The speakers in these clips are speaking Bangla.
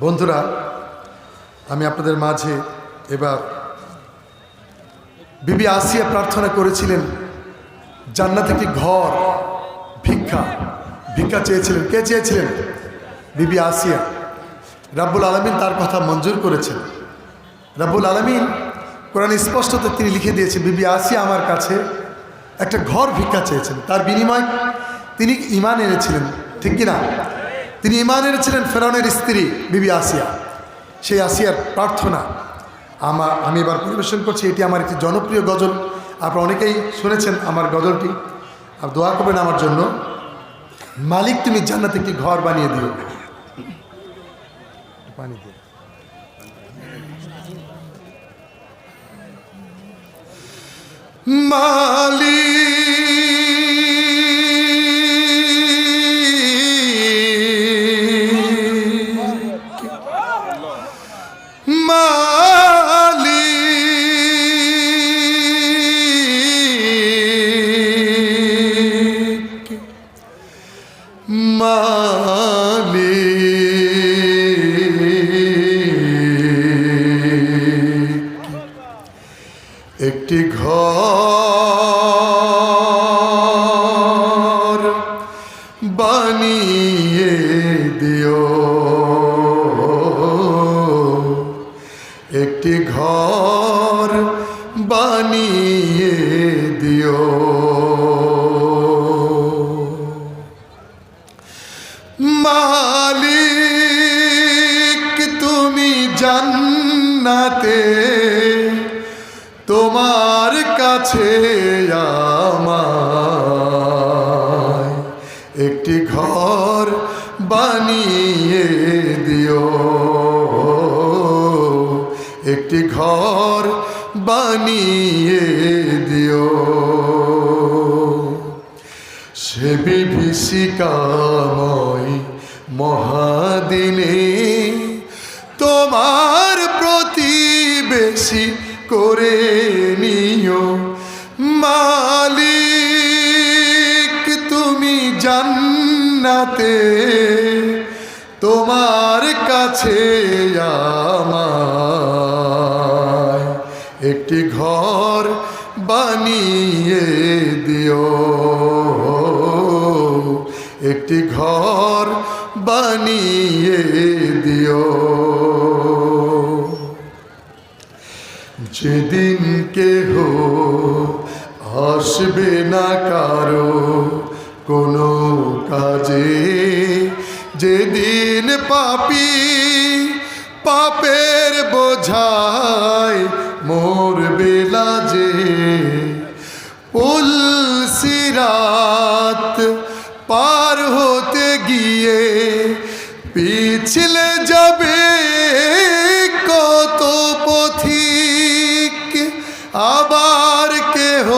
বন্ধুরা, আমি আপনাদের মাঝে এবার বিবি আসিয়া প্রার্থনা করেছিলেন জান্নাতে একটি ঘর, ভিক্ষা চেয়েছিলেন। কে চেয়েছিলেন? বিবি আসিয়া। রাব্বুল আলামিন তার কথা মঞ্জুর করেছেন। রাব্বুল আলামিন কোরআন স্পষ্টত তিনি লিখে দিয়েছেন, বিবি আসিয়া আমার কাছে একটা ঘর ভিক্ষা চেয়েছেন, তার বিনিময় তিনি ঈমান এনেছিলেন। ঠিক কিনা? তিনি ঈমান এনেছিলেন ফেরাউনের স্ত্রী বিবি আসিয়া। সেই আসিয়ার প্রার্থনা আমি এবার পরিবেশন করছি। এটি আমার একটি জনপ্রিয় গজল, আপনারা অনেকেই শুনেছেন আমার গজলটি। আর দোয়া করবেন আমার জন্য। মালিক তুমি জান্নাতে একটি ঘর বানিয়ে দিও। পানি দিও। একটি ঘর বানিয়ে দিও, একটি ঘর বানিয়ে দিও। মালিক তুমি জান্নাতে তোমার কাছে আমায় একটি ঘর বানিয়ে দিও, একটি ঘর বানিয়ে দিও। সে বিভীষিকাময় মহাদিনে তোমার প্রতিবেশী করে নিও। মালিক তুমি জান্নাতে তোমার কাছে আমায় একটি ঘর বানিয়ে দিও, একটি ঘর বানিয়ে দিও। যেদিন কেহ আসবে না কারো কোনো কাজে, যেদিন পাপী পাপের বোঝায় মরবে লাজে, পুলসিরাত পার হতে গিয়ে পিছলে যাবে কত পথিক, আবার কেহ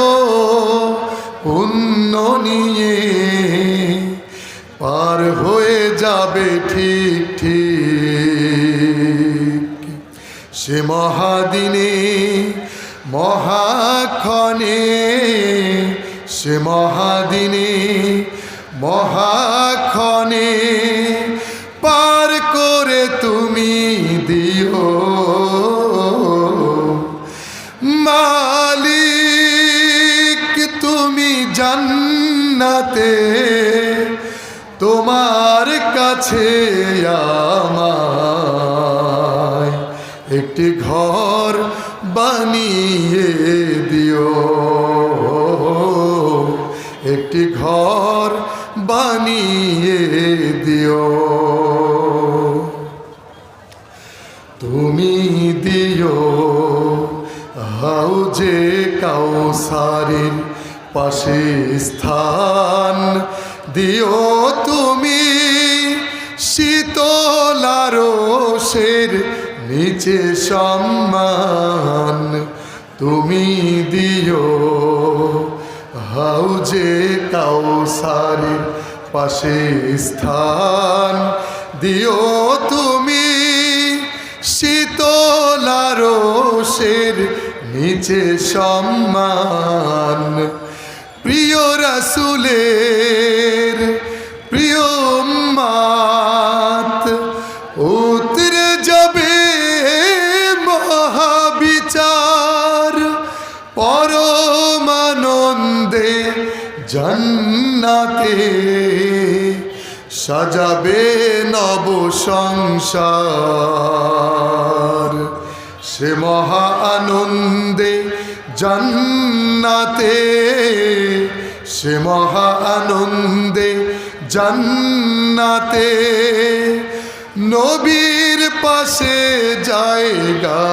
পুণ্য নিয়ে পার হয়ে যাবে ঠিক ঠিক। সে মহাদিনে মহাক্ষণে, সে মহাদিনে মহাক্ষণে পার করে তুমি দিও। মালিক তুমি জান্নাতে তোমার কাছে আমায় একটি ঘর বানিয়ে দিও, একটি ঘর বানিয়ে দিও। তুমি দিও হাউজে কাউসারের পাশে স্থান, দিও তুমি শীতল আরশের নিচে সম্মান। তুমি দিও হাউজে কাউসারের পাশে স্থান, দিও তুমি শীতল আরশের নিচে সম্মান। প্রিয় রাসূলের প্রিয় উম্মত উতরে জান্নাতে সাজাবে নব সংসার। সে মহা আনন্দে জান্নাতে, সে মহা আনন্দে জান্নাতে নবীর পাশে জায়গা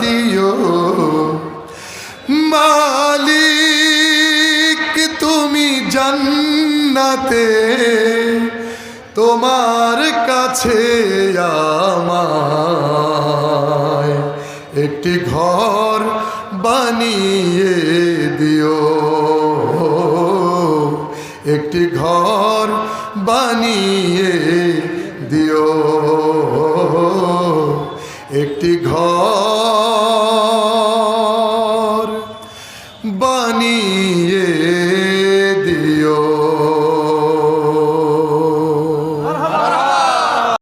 দিও মালিক তুমি জান্নাতে। তোমার কাছে আমায় একটি ঘর বানিয়ে দিও, একটি ঘর বানিয়ে দিও, একটি ঘর বানিয়ে